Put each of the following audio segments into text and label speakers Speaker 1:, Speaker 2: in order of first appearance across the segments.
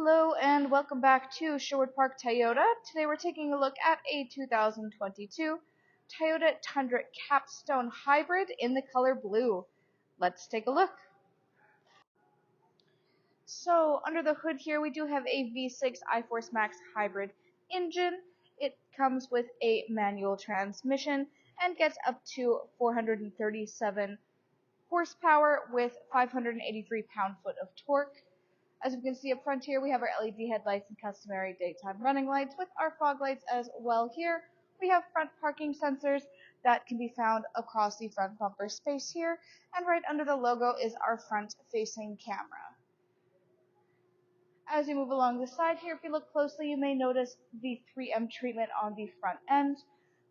Speaker 1: Hello and welcome back to Sherwood Park Toyota. Today we're taking a look at a 2022 Toyota Tundra Capstone Hybrid in the color blue. Let's take a look. So under the hood here we do have a V6 iForce Max hybrid engine. It comes with a manual transmission and gets up to 437 horsepower with 583 pound-foot of torque. As you can see up front here, we have our LED headlights and customary daytime running lights with our fog lights as well here. We have front parking sensors that can be found across the front bumper space here, and right under the logo is our front-facing camera. As you move along the side here, if you look closely, you may notice the 3M treatment on the front end.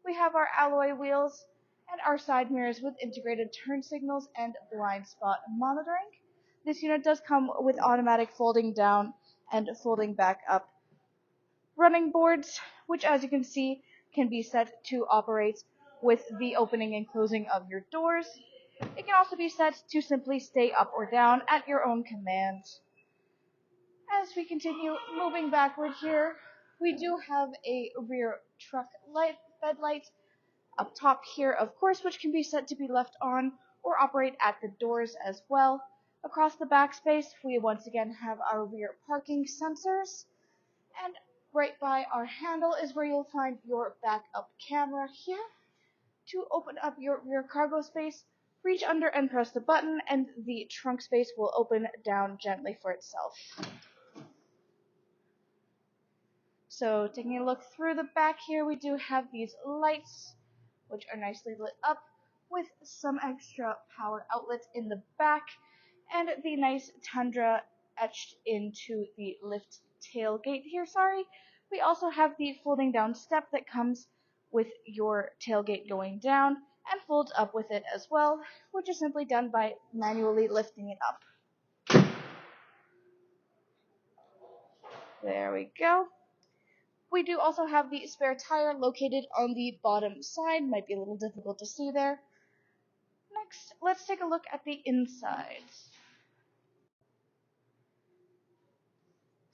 Speaker 1: We have our alloy wheels and our side mirrors with integrated turn signals and blind spot monitoring. This unit does come with automatic folding down and folding back up running boards, which as you can see can be set to operate with the opening and closing of your doors. It can also be set to simply stay up or down at your own command. As we continue moving backward here, we do have a rear truck light bed light up top here, of course, which can be set to be left on or operate at the doors as well. Across the back space, we once again have our rear parking sensors, and right by our handle is where you'll find your backup camera here. To open up your rear cargo space, reach under and press the button, and the trunk space will open down gently for itself. So taking a look through the back here, we do have these lights, which are nicely lit up with some extra power outlets in the back, and the nice Tundra etched into the lift tailgate here. We also have the folding down step that comes with your tailgate going down and folds up with it as well, which is simply done by manually lifting it up. There we go. We do also have the spare tire located on the bottom side. Might be a little difficult to see there. Next, let's take a look at the insides.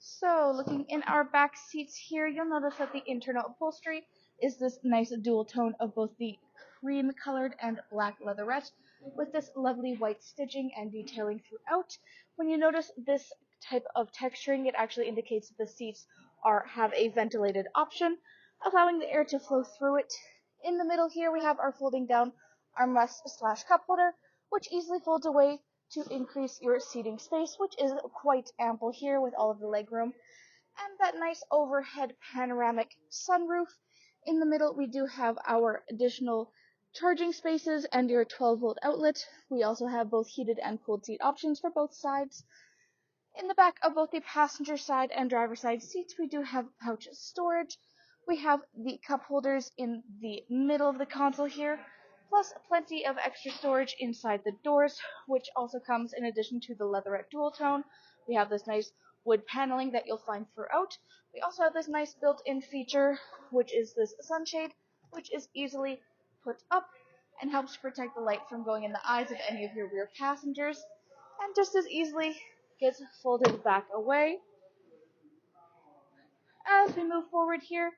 Speaker 1: So, looking in our back seats here, you'll notice that the internal upholstery is this nice dual tone of both the cream colored and black leatherette with this lovely white stitching and detailing throughout. When you notice this type of texturing, it actually indicates that the seats have a ventilated option, allowing the air to flow through it. In the middle here, we have our folding down armrest/cup holder, which easily folds away to increase your seating space, which is quite ample here with all of the legroom, and that nice overhead panoramic sunroof. In the middle, we do have our additional charging spaces and your 12-volt outlet. We also have both heated and cooled seat options for both sides. In the back of both the passenger side and driver side seats, we do have pouch storage. We have the cup holders in the middle of the console here, plus plenty of extra storage inside the doors, which also comes in addition to the leatherette dual tone. We have this nice wood paneling that you'll find throughout. We also have this nice built-in feature, which is this sunshade, which is easily put up and helps protect the light from going in the eyes of any of your rear passengers, and just as easily gets folded back away. As we move forward here,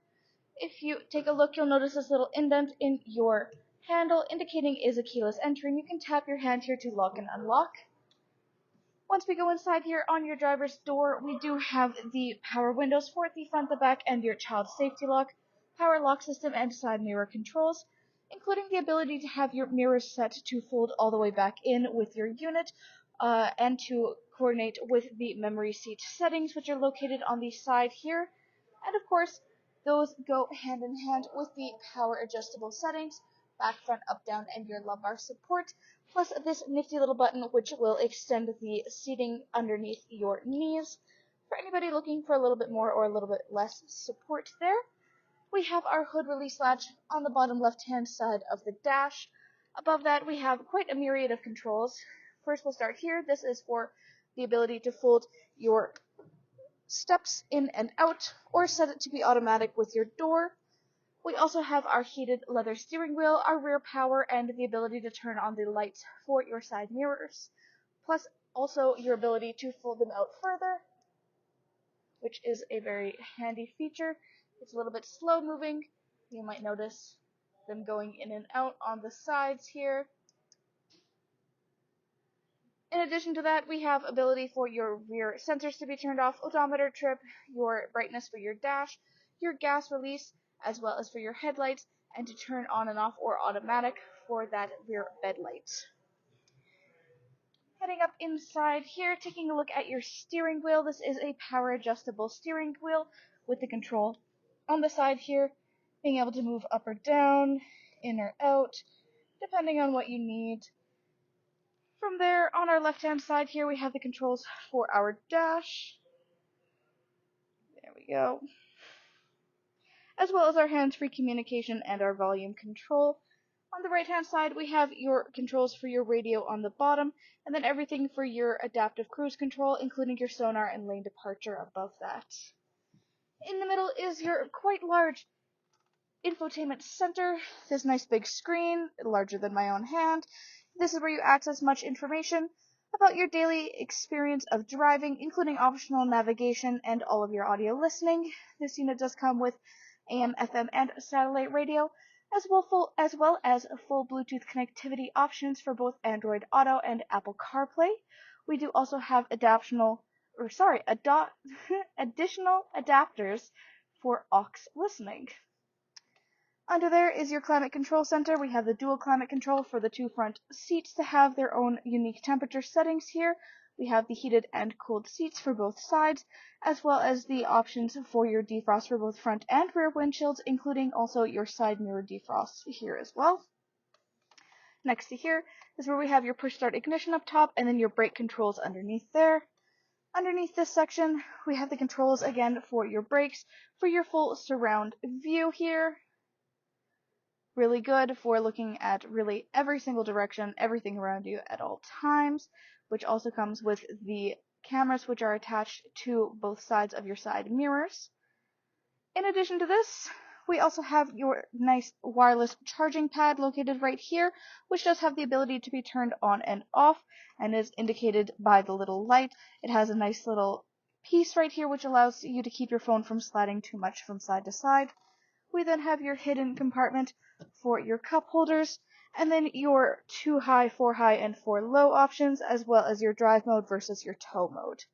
Speaker 1: if you take a look, you'll notice this little indent in your handle indicating is a keyless entry, and you can tap your hand here to lock and unlock. Once we go inside here on your driver's door, we do have the power windows for the front, the back, and your child safety lock, power lock system, and side mirror controls, including the ability to have your mirrors set to fold all the way back in with your unit, and to coordinate with the memory seat settings, which are located on the side here. And of course, those go hand in hand with the power adjustable settings, back, front, up, down, and your lumbar support, plus this nifty little button which will extend the seating underneath your knees for anybody looking for a little bit more or a little bit less support there. We have our hood release latch on the bottom left-hand side of the dash. Above that, we have quite a myriad of controls. First, we'll start here. This is for the ability to fold your steps in and out, or set it to be automatic with your door. We also have our heated leather steering wheel, our rear power, and the ability to turn on the lights for your side mirrors, plus also your ability to fold them out further. which is a very handy feature. It's a little bit slow moving. You might notice them going in and out on the sides here. In addition to that, we have ability for your rear sensors to be turned off, odometer trip, your brightness for your dash, your gas release, as well as for your headlights, and to turn on and off or automatic for that rear bed light. Heading up inside here, taking a look at your steering wheel. This is a power adjustable steering wheel with the control on the side here, being able to move up or down, in or out, depending on what you need. From there, on our left-hand side here, we have the controls for our dash. There we go. As well as our hands-free communication and our volume control. On the right-hand side, we have your controls for your radio on the bottom, and then everything for your adaptive cruise control, including your sonar and lane departure above that. In the middle is your quite large infotainment center. This nice big screen, larger than my own hand. This is where you access much information about your daily experience of driving, including optional navigation and all of your audio listening. This unit does come with AM, FM, and satellite radio, as well as full Bluetooth connectivity options for both Android Auto and Apple CarPlay. We do also have additional adapters for aux listening. Under there is your climate control center. We have the dual climate control for the two front seats to have their own unique temperature settings here. We have the heated and cooled seats for both sides, as well as the options for your defrost for both front and rear windshields, including also your side mirror defrost here as well. Next to here is where we have your push start ignition up top, and then your brake controls underneath there. Underneath this section, we have the controls again for your brakes, for your full surround view here. Really good for looking at really every single direction, everything around you at all times, which also comes with the cameras which are attached to both sides of your side mirrors. In addition to this, we also have your nice wireless charging pad located right here, which does have the ability to be turned on and off and is indicated by the little light. It has a nice little piece right here which allows you to keep your phone from sliding too much from side to side. We then have your hidden compartment for your cup holders, and then your 2 high, 4 high, and 4 low options, as well as your drive mode versus your tow mode.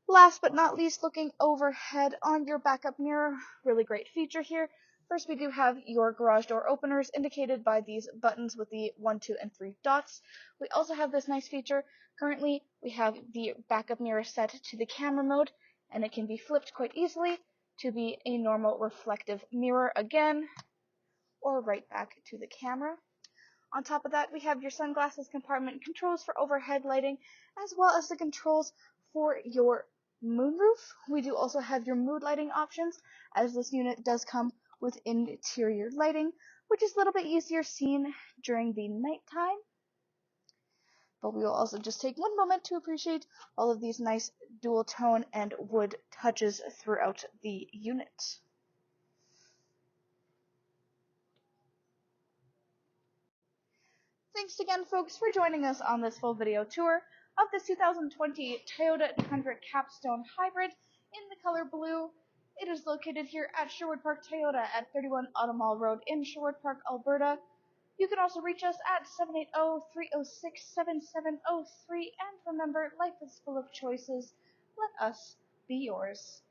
Speaker 1: Last but not least, looking overhead on your backup mirror, really great feature here. First, we do have your garage door openers indicated by these buttons with the 1, 2, and 3 dots. We also have this nice feature. Currently, we have the backup mirror set to the camera mode, and it can be flipped quite easily to be a normal reflective mirror again, or right back to the camera. On top of that, we have your sunglasses compartment controls for overhead lighting, as well as the controls for your moonroof. We do also have your mood lighting options, as this unit does come with interior lighting, which is a little bit easier seen during the nighttime. But we will also just take one moment to appreciate all of these nice dual tone and wood touches throughout the unit. Thanks again, folks, for joining us on this full video tour of this 2020 Toyota Tundra Capstone Hybrid in the color blue. It is located here at Sherwood Park Toyota at 31 Automall Road in Sherwood Park, Alberta. You can also reach us at 780-306-7703, and remember, life is full of choices. Let us be yours.